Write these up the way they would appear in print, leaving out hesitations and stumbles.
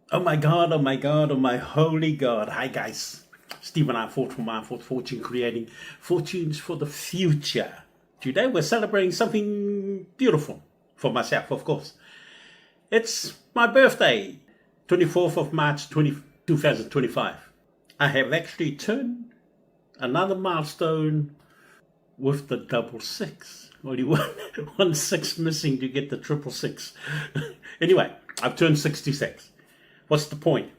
Oh my God, oh my God, oh my holy God. Hi guys, Steve and I fought for my fortune, creating fortunes for the future. Today we're celebrating something beautiful for myself, of course. It's my birthday, 24th of March 2025. I have actually turned another milestone with the 666. Only one six missing to get the 666. Anyway, I've turned 66. What's the point?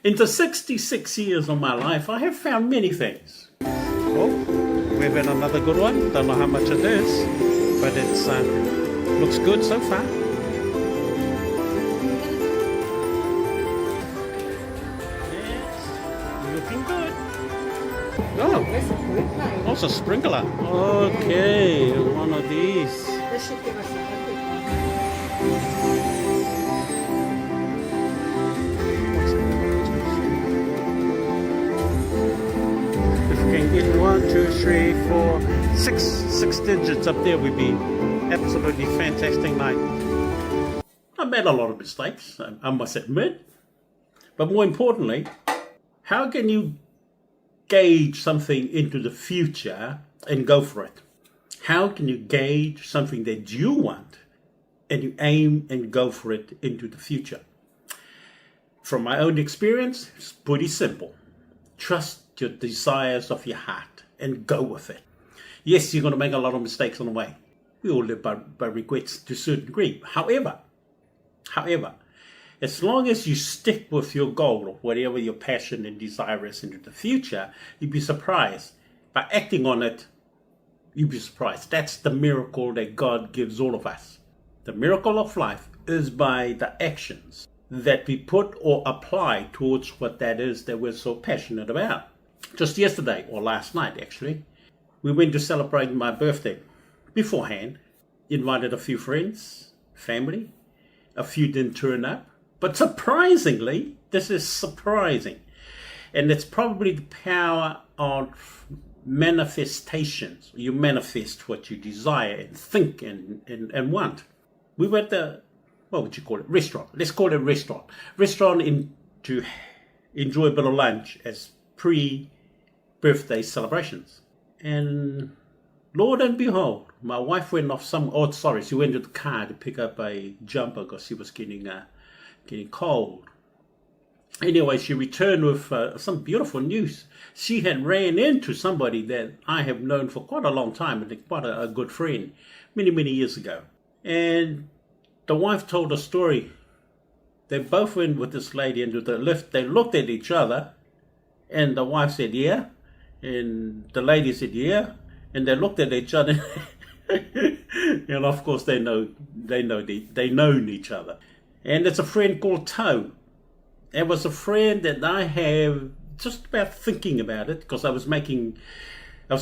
In the 66 years of my life, I have found many things. Oh, we've had another good one. Don't know how much it is, but it's looks good so far. Yes, looking good. Oh, also sprinkler. Okay, one of these. In 1, 2, 3, 4, 6 digits up there would be absolutely fantastic night. I made a lot of mistakes, I must admit. But more importantly, how can you gauge something into the future and go for it? How can you gauge something that you want and you aim and go for it into the future? From my own experience, it's pretty simple. Trust your desires of your heart and go with it. Yes, you're going to make a lot of mistakes on the way. We all live by regrets to a certain degree. However, as long as you stick with your goal or whatever your passion and desire is into the future, you'd be surprised. By acting on it, you'd be surprised. That's the miracle that God gives all of us. The miracle of life is by the actions that we put or apply towards what that is that we're so passionate about. Just yesterday, or last night actually, we went to celebrate my birthday. Beforehand, invited a few friends, family. A few didn't turn up. But surprisingly, this is surprising. And it's probably the power of manifestations. You manifest what you desire and think and want. We were at the, what would you call it? Restaurant. Let's call it restaurant. Restaurant to enjoy a bit of lunch as pre-birthday celebrations. And Lord and behold, my wife went off she went to the car to pick up a jumper because she was getting cold. Anyway, she returned with some beautiful news. She had ran into somebody that I have known for quite a long time, and quite a good friend, many, many years ago. And the wife told a story. They both went with this lady into the lift. They looked at each other, and the wife said, yeah. And the lady said, yeah. And they looked at each other. And of course, they known each other. And it's a friend called Toe. It was a friend that I have just about thinking about it, because I was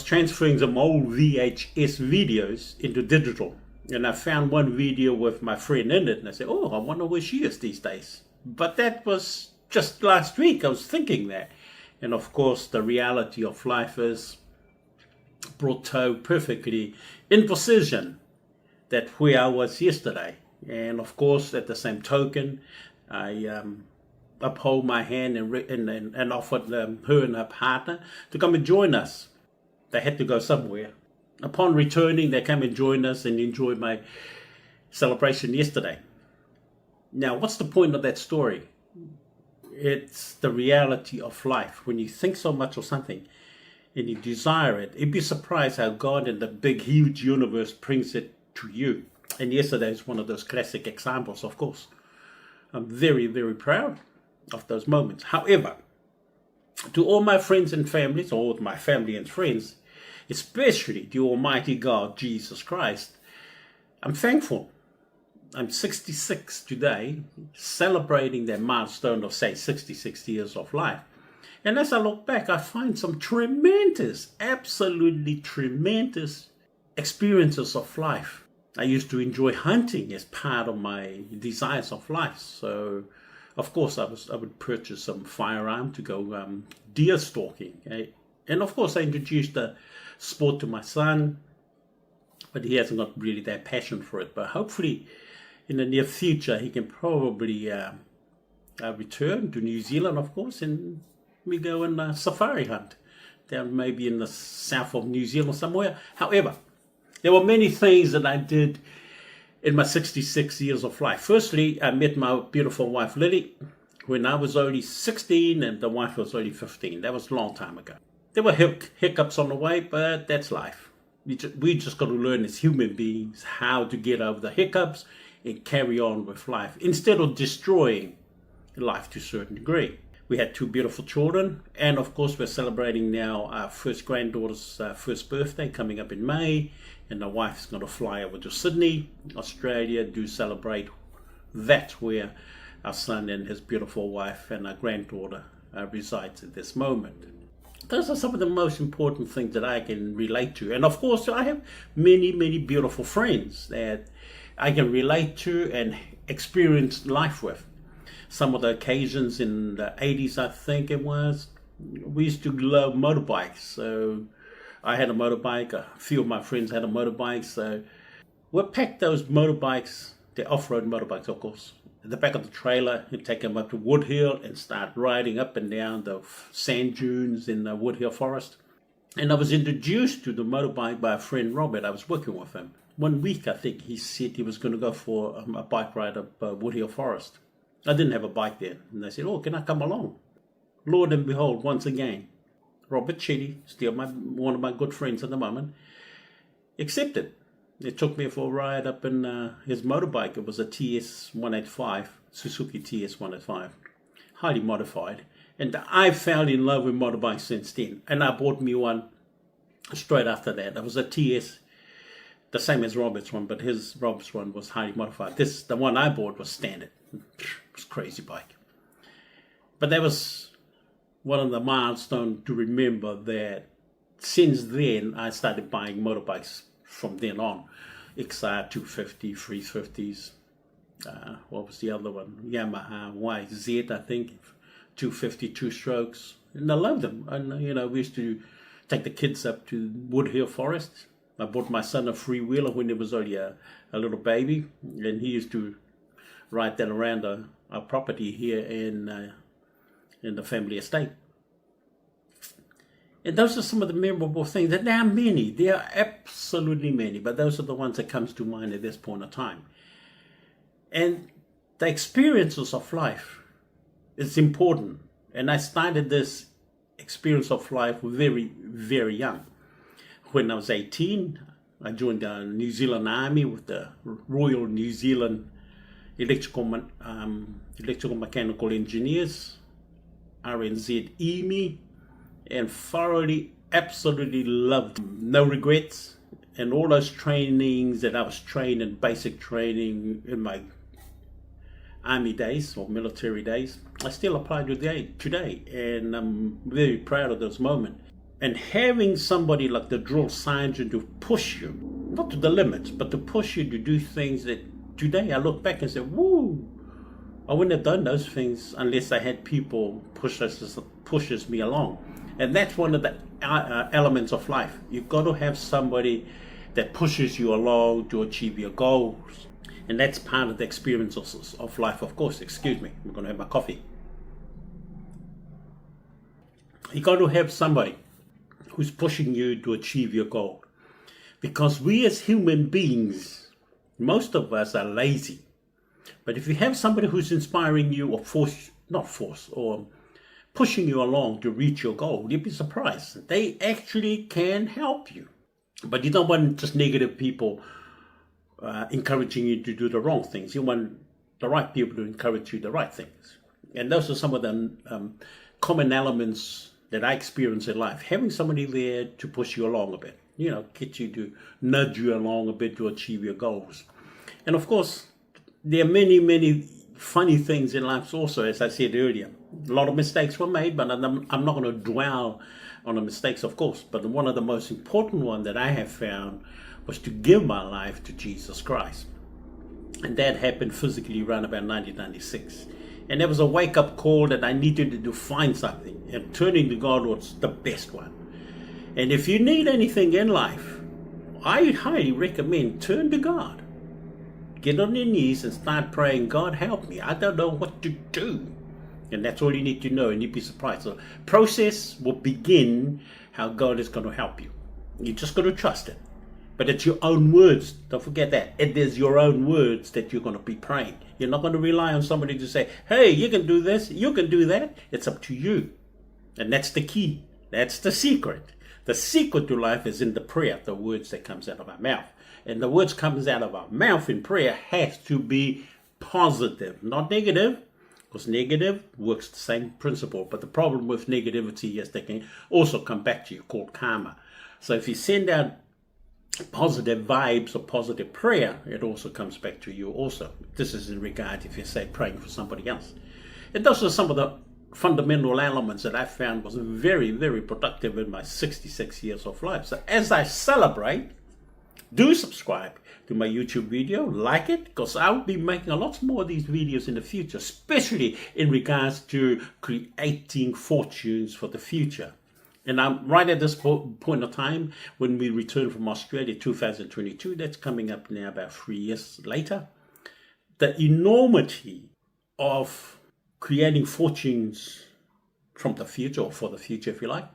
transferring some old VHS videos into digital. And I found one video with my friend in it, and I said, oh, I wonder where she is these days. But that was just last week. I was thinking that. And of course, the reality of life is brought Toe perfectly in precision that where I was yesterday. And of course, at the same token, I uphold my hand and offered her and her partner to come and join us. They had to go somewhere. Upon returning, they came and joined us and enjoyed my celebration yesterday. Now, what's the point of that story? It's the reality of life. When you think so much of something and you desire it, you'd be surprised how God in the big, huge universe brings it to you. And yesterday is one of those classic examples, of course. I'm very, very proud of those moments. However, to all my friends and families, or my family and friends, especially the Almighty God, Jesus Christ, I'm thankful. I'm 66 today, celebrating that milestone of, say, 66 years of life. And as I look back, I find some tremendous, absolutely tremendous experiences of life. I used to enjoy hunting as part of my desires of life. So, of course, I would purchase some firearm to go deer stalking. And of course, I introduced the sport to my son. but he hasn't got really that passion for it. But hopefully in the near future he can probably return to New Zealand, of course, and we go and safari hunt down maybe in the south of New Zealand somewhere. However, there were many things that I did in my 66 years of life. Firstly, I met my beautiful wife Lily when I was only 16 and the wife was only 15. That was a long time ago. There were hiccups on the way, but that's life. We just got to learn as human beings how to get over the hiccups and carry on with life instead of destroying life to a certain degree. We had 2 beautiful children, and of course we're celebrating now our first granddaughter's first birthday coming up in May, and the wife's going to fly over to Sydney, Australia, to celebrate that, where our son and his beautiful wife and our granddaughter resides at this moment. Those are some of the most important things that I can relate to. And of course, I have many, many beautiful friends that I can relate to and experience life with. Some of the occasions in the 80s, I think it was, we used to love motorbikes. So I had a motorbike, a few of my friends had a motorbike. So we packed those motorbikes, the off-road motorbikes, of course, at the back of the trailer and take them up to Wood Hill and start riding up and down the sand dunes in the Wood Hill forest. And I was introduced to the motorbike by a friend, Robert. I was working with him. One week, I think, he said he was going to go for a bike ride up Wood Hill forest. I didn't have a bike there. And they said, oh, can I come along? Lord and behold, once again, Robert Chitty, still one of my good friends at the moment, accepted. It took me for a ride up in his motorbike. It was a TS185, Suzuki TS185, highly modified. And I fell in love with motorbikes since then. And I bought me one straight after that. It was a TS, the same as Robert's one, but Robert's one was highly modified. The one I bought was standard. It was a crazy bike. But that was one of the milestones to remember, that since then I started buying motorbikes from then on. XR 250, 350s. What was the other one? Yamaha YZ, I think. 250 2-strokes. And I loved them. And, we used to take the kids up to Wood Hill Forest. I bought my son a three-wheeler when he was only a little baby. And he used to ride that around our property here in the family estate. And those are some of the memorable things. And there are many. There are absolutely many. But those are the ones that comes to mind at this point in time. And the experiences of life is important. And I started this experience of life very, very young. When I was 18, I joined the New Zealand Army with the Royal New Zealand Electrical Mechanical Engineers, RNZ EME, and thoroughly, absolutely loved them. No regrets. And all those trainings that I was trained in, basic training in my army days or military days, I still apply today. And I'm very proud of those moments. And having somebody like the drill sergeant to push you, not to the limits, but to push you to do things that today I look back and say, woo, I wouldn't have done those things unless I had people pushes me along. And that's one of the elements of life. You've got to have somebody that pushes you along to achieve your goals. And that's part of the experiences of life, of course. Excuse me, I'm going to have my coffee. You've got to have somebody who's pushing you to achieve your goal. Because we as human beings, most of us are lazy. But if you have somebody who's inspiring you or pushing you along to reach your goal, you'd be surprised. They actually can help you. But you don't want just negative people encouraging you to do the wrong things. You want the right people to encourage you the right things. And those are some of the common elements that I experience in life. Having somebody there to push you along a bit, get you to nudge you along a bit to achieve your goals. And of course, there are many, many funny things in life also, as I said earlier. A lot of mistakes were made, but I'm not going to dwell on the mistakes, of course. But one of the most important ones that I have found was to give my life to Jesus Christ. And that happened physically around about 1996. And there was a wake-up call that I needed to find something. And turning to God was the best one. And if you need anything in life, I highly recommend turn to God. Get on your knees and start praying, God help me. I don't know what to do. And that's all you need to know, and you'd be surprised. The process will begin how God is going to help you. You're just going to trust it. But it's your own words. Don't forget that. It is your own words that you're going to be praying. You're not going to rely on somebody to say, hey, you can do this, you can do that. It's up to you. And that's the key. That's the secret. The secret to life is in the prayer, the words that comes out of our mouth. And the words comes out of our mouth in prayer has to be positive, not negative. Because negative works the same principle. But the problem with negativity is they can also come back to you, called karma. So if you send out positive vibes or positive prayer, it also comes back to you also. This is in regard if you say praying for somebody else. And those are some of the fundamental elements that I found was very, very productive in my 66 years of life. So as I celebrate, do subscribe to my YouTube video, like it, because I'll be making a lot more of these videos in the future, especially in regards to creating fortunes for the future. And I'm right at this point of time when we return from Australia, 2022, that's coming up now about 3 years later. The enormity of creating fortunes from the future, or for the future, if you like,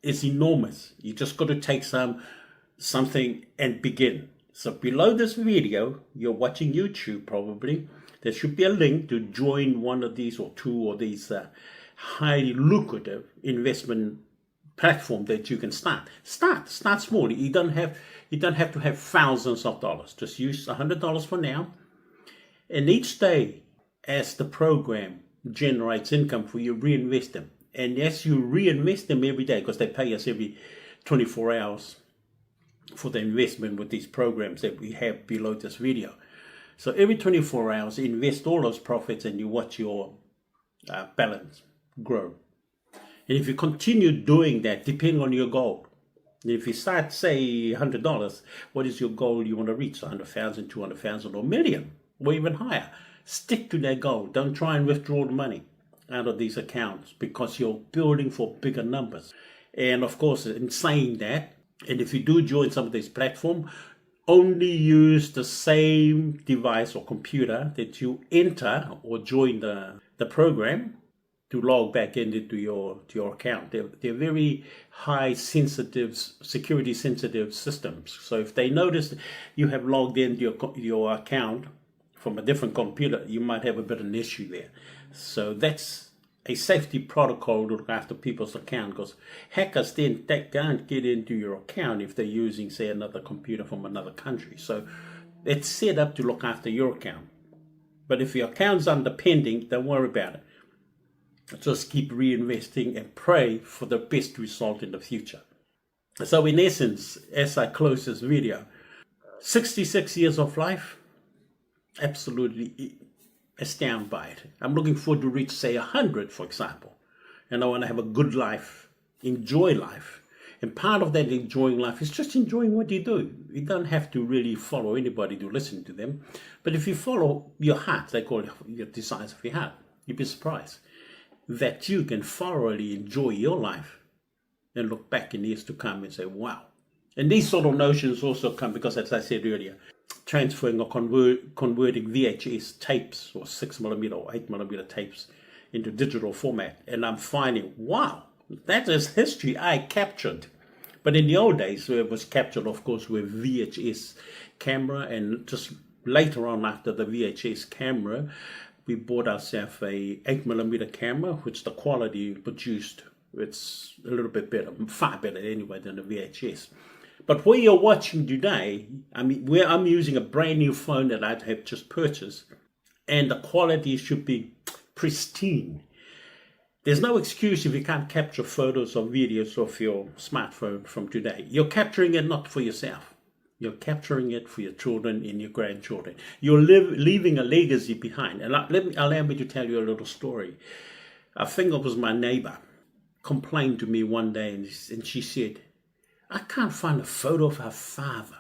is enormous. You just got to take something and begin. So below this video, you're watching YouTube probably, there should be a link to join one of these or two of these highly lucrative investment platform that you can start small. You don't have to have thousands of dollars. Just use $100 for now, and each day as the program generates income for you, reinvest them. And as you reinvest them every day, because they pay us every 24 hours for the investment with these programs that we have below this video. So every 24 hours invest all those profits and you watch your balance grow. And if you continue doing that, depending on your goal, if you start, say, $100, what is your goal you want to reach? 100,000, 200,000, or million, or even higher. Stick to that goal. Don't try and withdraw the money out of these accounts because you're building for bigger numbers. And of course, in saying that, and if you do join some of these platforms, only use the same device or computer that you enter or join the program to log back into your account. They're very high sensitive, security sensitive systems. So if they notice you have logged into your account from a different computer, you might have a bit of an issue there. So that's a safety protocol to look after people's account, because hackers then can't get into your account if they're using, say, another computer from another country. So it's set up to look after your account. But if your account's under pending, don't worry about it. Just keep reinvesting and pray for the best result in the future. So in essence, as I close this video, 66 years of life, absolutely astounded by it. I'm looking forward to reach, say, 100, for example. And I want to have a good life, enjoy life. And part of that enjoying life is just enjoying what you do. You don't have to really follow anybody to listen to them. But if you follow your heart, they call it your desires of your heart, you'd be surprised that you can thoroughly enjoy your life and look back in years to come and say, wow. And these sort of notions also come because, as I said earlier, transferring or converting VHS tapes or 6mm or 8mm tapes into digital format. And I'm finding, wow, that is history I captured. But in the old days, it was captured, of course, with VHS camera. And just later on, after the VHS camera, we bought ourselves a 8mm camera, which the quality produced, it's a little bit better, far better anyway than the VHS. But where you're watching today, I mean, where I'm using a brand new phone that I have just purchased, and the quality should be pristine. There's no excuse if you can't capture photos or videos of your smartphone from today. You're capturing it not for yourself. You're capturing it for your children and your grandchildren. You're leaving a legacy behind. And allow me to tell you a little story. I think it was my neighbor complained to me one day, and she said, I can't find a photo of her father.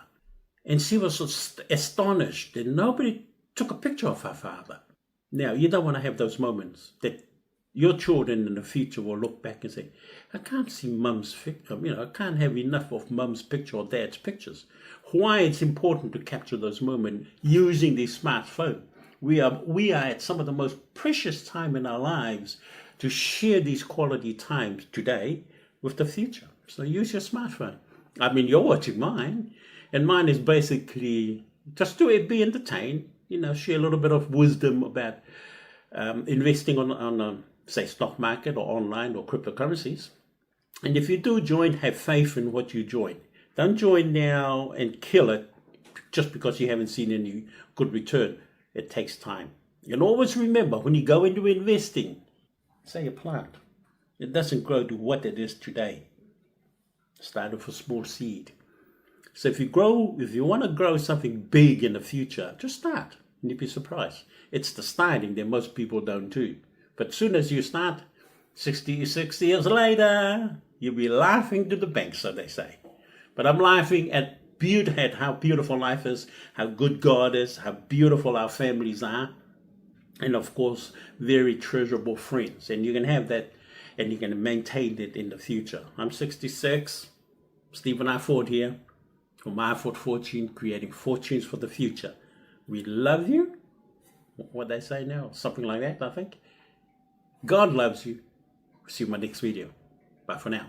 And she was so astonished that nobody took a picture of her father. Now, you don't want to have those moments that Your children in the future will look back and say, I can't see mum's picture, I can't have enough of mum's picture or dad's pictures. Why it's important to capture those moments using the smartphone. We are at some of the most precious time in our lives to share these quality times today with the future. So use your smartphone. You're watching mine, and mine is basically just to be entertained, share a little bit of wisdom about investing on say, stock market or online or cryptocurrencies. And if you do join, have faith in what you join. Don't join now and kill it just because you haven't seen any good return. It takes time. And always remember, when you go into investing, say a plant, it doesn't grow to what it is today. Start with a small seed. So if you want to grow something big in the future, just start. And you'll be surprised. It's the starting that most people don't do. But as soon as you start, 60 years later, you'll be laughing to the bank, so they say. But I'm laughing at how beautiful life is, how good God is, how beautiful our families are, and of course, very treasurable friends. And you can have that, and you can maintain it in the future. I'm 66, Stephen I. Ford here, from I. Ford Fortune, creating fortunes for the future. We love you. What they say now, something like that, I think. God loves you. See you in my next video. Bye for now.